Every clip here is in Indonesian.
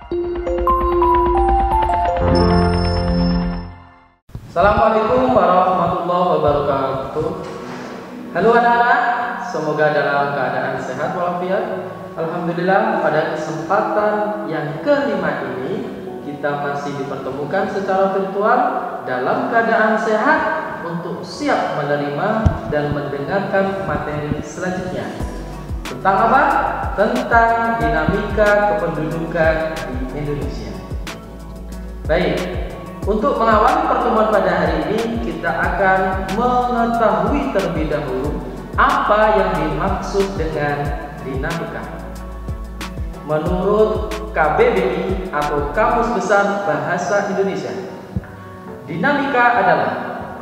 Assalamualaikum warahmatullahi wabarakatuh. Halo anak-anak, semoga dalam keadaan sehat walafiat. Alhamdulillah, pada kesempatan yang kelima ini kita masih dipertemukan secara virtual dalam keadaan sehat untuk siap menerima dan mendengarkan materi selanjutnya. Tentang apa? Tentang dinamika kependudukan di Indonesia. Baik, untuk mengawali pertemuan pada hari ini, kita akan mengetahui terlebih dahulu apa yang dimaksud dengan dinamika. Menurut KBBI atau Kamus Besar Bahasa Indonesia, dinamika adalah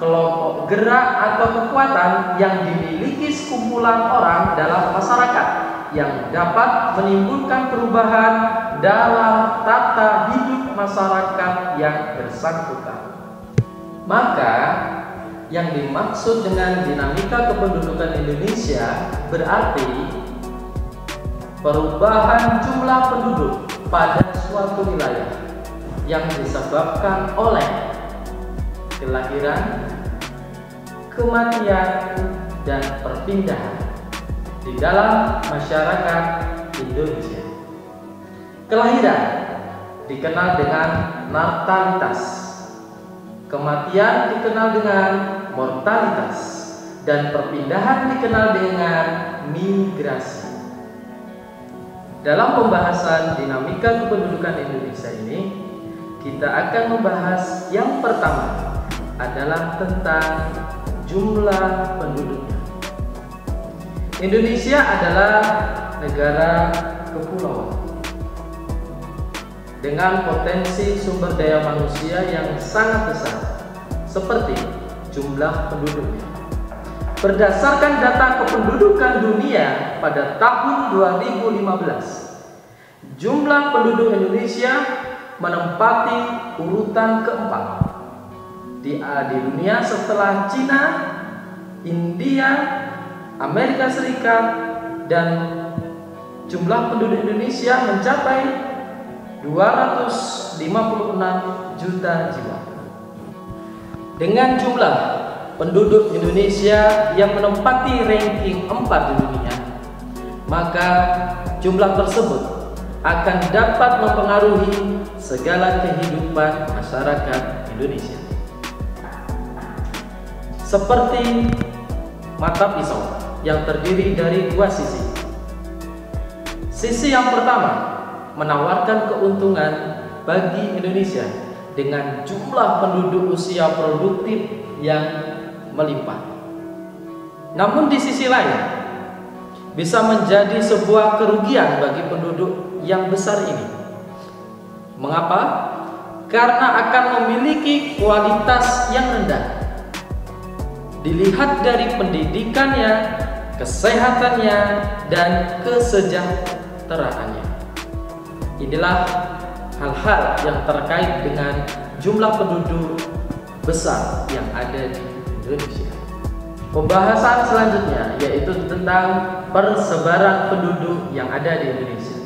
kelompok gerak atau kekuatan yang dimiliki sekumpulan orang dalam masyarakat yang dapat menimbulkan perubahan dalam tata hidup masyarakat yang bersangkutan. Maka yang dimaksud dengan dinamika kependudukan Indonesia berarti perubahan jumlah penduduk pada suatu wilayah yang disebabkan oleh kelahiran, kematian, dan perpindahan di dalam masyarakat Indonesia. Kelahiran dikenal dengan natalitas, kematian dikenal dengan mortalitas, dan perpindahan dikenal dengan migrasi. Dalam pembahasan dinamika kependudukan Indonesia ini, kita akan membahas yang pertama adalah tentang jumlah penduduknya. Indonesia adalah negara kepulauan dengan potensi sumber daya manusia yang sangat besar, seperti jumlah penduduknya. Berdasarkan data kependudukan dunia pada tahun 2015, jumlah penduduk Indonesia menempati urutan keempat di dunia setelah Cina, India, Amerika Serikat, dan jumlah penduduk Indonesia mencapai 256 juta jiwa. Dengan jumlah penduduk Indonesia yang menempati ranking 4 di dunia, maka jumlah tersebut akan dapat mempengaruhi segala kehidupan masyarakat Indonesia. Seperti mata pisau yang terdiri dari dua sisi. Sisi yang pertama menawarkan keuntungan bagi Indonesia dengan jumlah penduduk usia produktif yang melimpah. Namun di sisi lain bisa menjadi sebuah kerugian bagi penduduk yang besar ini. Mengapa? Karena akan memiliki kualitas yang rendah. Dilihat dari pendidikannya, kesehatannya, dan kesejahteraannya. Inilah hal-hal yang terkait dengan jumlah penduduk besar yang ada di Indonesia. Pembahasan selanjutnya yaitu tentang persebaran penduduk yang ada di Indonesia.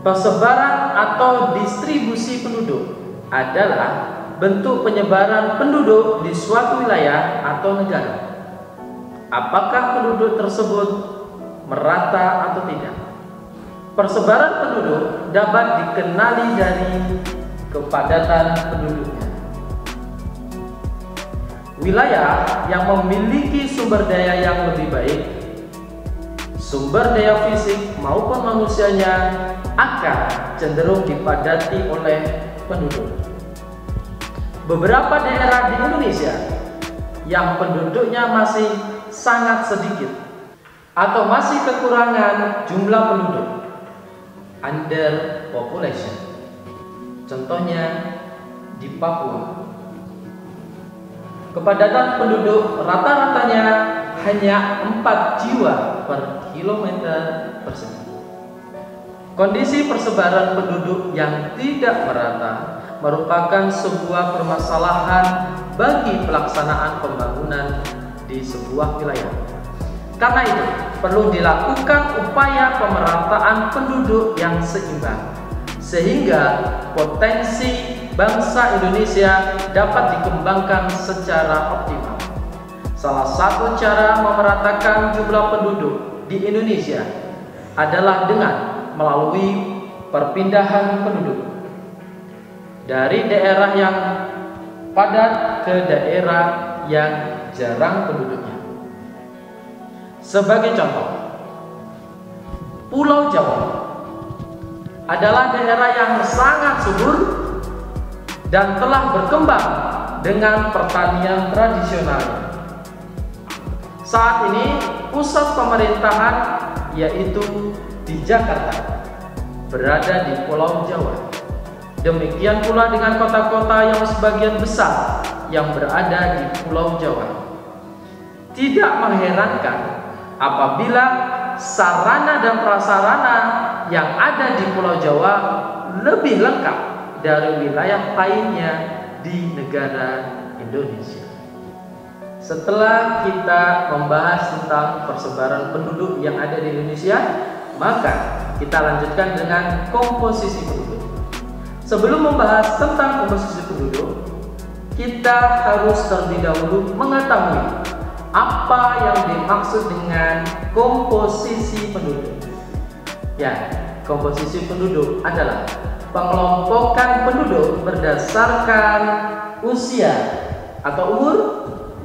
Persebaran atau distribusi penduduk adalah bentuk penyebaran penduduk di suatu wilayah atau negara. Apakah penduduk tersebut merata atau tidak? Persebaran penduduk dapat dikenali dari kepadatan penduduknya. Wilayah yang memiliki sumber daya yang lebih baik, sumber daya fisik maupun manusianya akan cenderung dipadati oleh penduduk. Beberapa daerah di Indonesia yang penduduknya masih sangat sedikit atau masih kekurangan jumlah penduduk, underpopulation. Contohnya di Papua. Kepadatan penduduk rata-ratanya hanya 4 jiwa per kilometer persegi. Kondisi persebaran penduduk yang tidak merata merupakan sebuah permasalahan bagi pelaksanaan pembangunan di sebuah wilayah. Karena itu, perlu dilakukan upaya pemerataan penduduk yang seimbang, sehingga potensi bangsa Indonesia dapat dikembangkan secara optimal. Salah satu cara memeratakan jumlah penduduk di Indonesia adalah dengan melalui perpindahan penduduk dari daerah yang padat ke daerah yang jarang penduduknya. Sebagai contoh, Pulau Jawa adalah daerah yang sangat subur dan telah berkembang dengan pertanian tradisional. Saat ini pusat pemerintahan yaitu di Jakarta berada di Pulau Jawa. Demikian pula dengan kota-kota yang sebagian besar yang berada di Pulau Jawa. Tidak mengherankan apabila sarana dan prasarana yang ada di Pulau Jawa lebih lengkap dari wilayah lainnya di negara Indonesia. Setelah kita membahas tentang persebaran penduduk yang ada di Indonesia, maka kita lanjutkan dengan komposisi penduduk. Sebelum membahas tentang komposisi penduduk, kita harus terlebih dahulu mengetahui apa yang dimaksud dengan komposisi penduduk. Ya, komposisi penduduk adalah pengelompokan penduduk berdasarkan usia atau umur,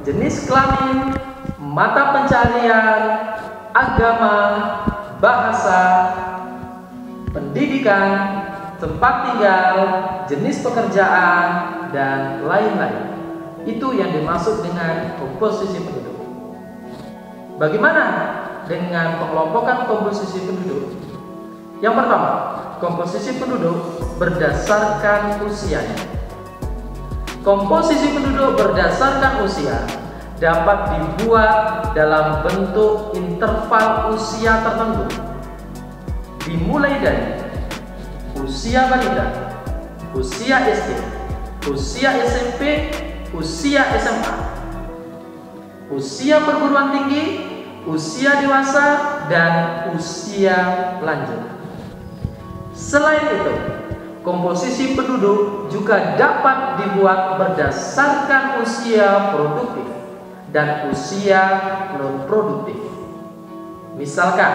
jenis kelamin, mata pencarian, agama, bahasa, pendidikan, tempat tinggal, jenis pekerjaan, dan lain-lain. Itu yang dimaksud dengan komposisi penduduk. Bagaimana dengan pengelompokan komposisi penduduk? Yang pertama, komposisi penduduk berdasarkan usianya. Komposisi penduduk berdasarkan usia dapat dibuat dalam bentuk interval usia tertentu, dimulai dari usia balita, usia SD, usia SMP, usia SMA, usia perguruan tinggi, usia dewasa, dan usia lanjut. Selain itu, komposisi penduduk juga dapat dibuat berdasarkan usia produktif dan usia non-produktif. Misalkan,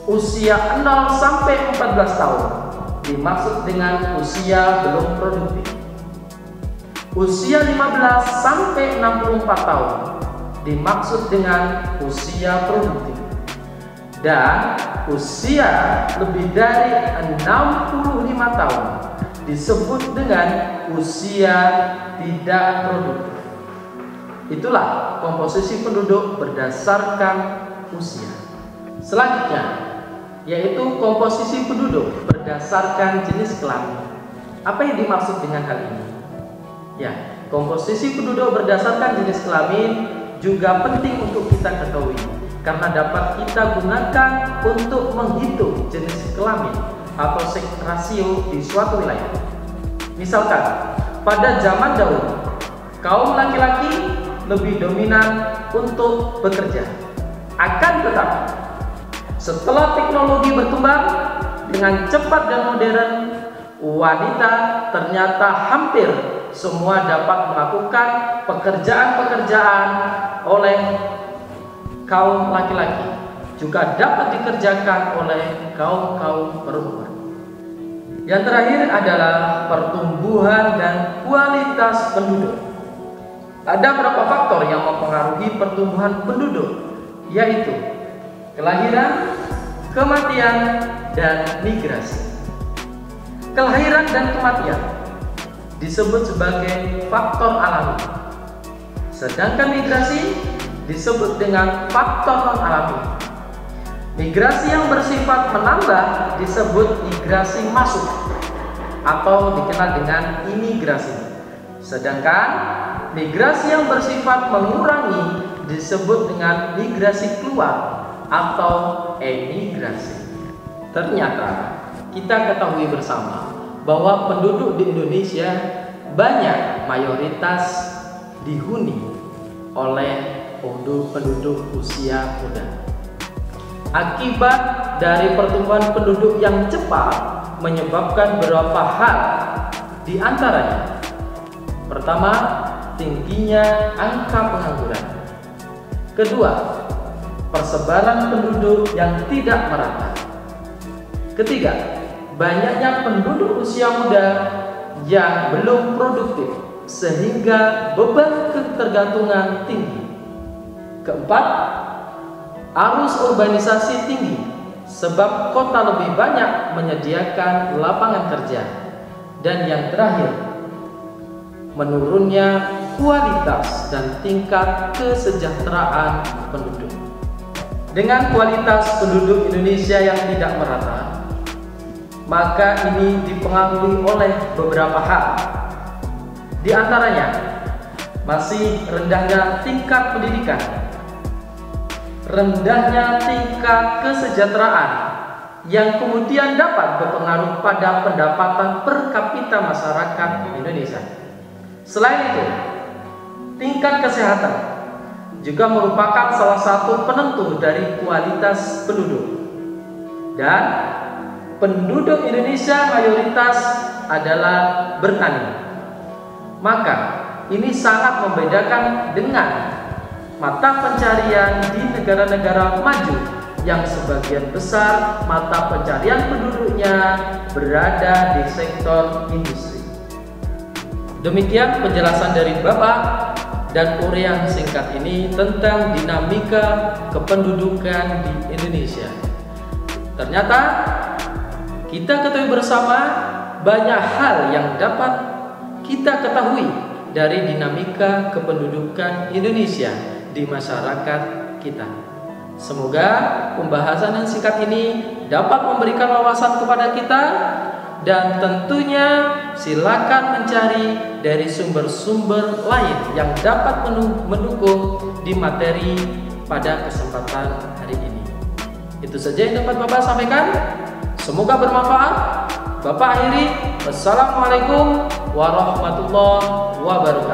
usia 0 sampai 14 tahun dimaksud dengan usia belum produktif. Usia 15 sampai 64 tahun dimaksud dengan usia produktif. Dan usia lebih dari 65 tahun disebut dengan usia tidak produktif. Itulah komposisi penduduk berdasarkan usia. Selanjutnya, yaitu komposisi penduduk berdasarkan jenis kelamin. Apa yang dimaksud dengan hal ini? Ya, komposisi penduduk berdasarkan jenis kelamin juga penting untuk kita ketahui, karena dapat kita gunakan untuk menghitung jenis kelamin atau seks rasio di suatu wilayah. Misalkan, pada zaman dahulu, kaum laki-laki lebih dominan untuk bekerja. Akan tetapi, setelah teknologi berkembang dengan cepat dan modern, wanita ternyata hampir semua dapat melakukan pekerjaan-pekerjaan oleh kaum laki-laki, juga dapat dikerjakan oleh kaum perempuan. Yang terakhir adalah pertumbuhan dan kualitas penduduk. Ada beberapa faktor yang mempengaruhi pertumbuhan penduduk, yaitu kelahiran, kematian, dan migrasi. Kelahiran dan kematian disebut sebagai faktor alami, sedangkan migrasi disebut dengan faktor non-alami. Migrasi yang bersifat menambah disebut migrasi masuk atau dikenal dengan imigrasi, sedangkan migrasi yang bersifat mengurangi disebut dengan migrasi keluar atau emigrasi. Ternyata kita ketahui bersama bahwa penduduk di Indonesia banyak mayoritas dihuni oleh penduduk usia muda. Akibat dari pertumbuhan penduduk yang cepat, menyebabkan beberapa hal, di antaranya pertama, tingginya angka pengangguran. Kedua, persebaran penduduk yang tidak merata. Ketiga, banyaknya penduduk usia muda yang belum produktif sehingga beban ketergantungan tinggi. Keempat, arus urbanisasi tinggi sebab kota lebih banyak menyediakan lapangan kerja. Dan yang terakhir, menurunnya kualitas dan tingkat kesejahteraan penduduk. Dengan kualitas penduduk Indonesia yang tidak merata, maka ini dipengaruhi oleh beberapa hal. Di antaranya, masih rendahnya tingkat pendidikan, rendahnya tingkat kesejahteraan, yang kemudian dapat berpengaruh pada pendapatan per kapita masyarakat Indonesia. Selain itu, tingkat kesehatan juga merupakan salah satu penentu dari kualitas penduduk. Dan penduduk Indonesia mayoritas adalah bertani. Maka ini sangat membedakan dengan mata pencarian di negara-negara maju yang sebagian besar mata pencarian penduduknya berada di sektor industri. Demikian penjelasan dari Bapak dan uraian singkat ini tentang dinamika kependudukan di Indonesia. Ternyata kita ketahui bersama banyak hal yang dapat kita ketahui dari dinamika kependudukan Indonesia di masyarakat kita. Semoga pembahasan yang singkat ini dapat memberikan wawasan kepada kita, dan tentunya silakan mencari dari sumber-sumber lain yang dapat mendukung di materi pada kesempatan hari ini. Itu saja yang dapat Bapak sampaikan. Semoga bermanfaat. Bapak akhiri. Wassalamualaikum warahmatullahi wabarakatuh.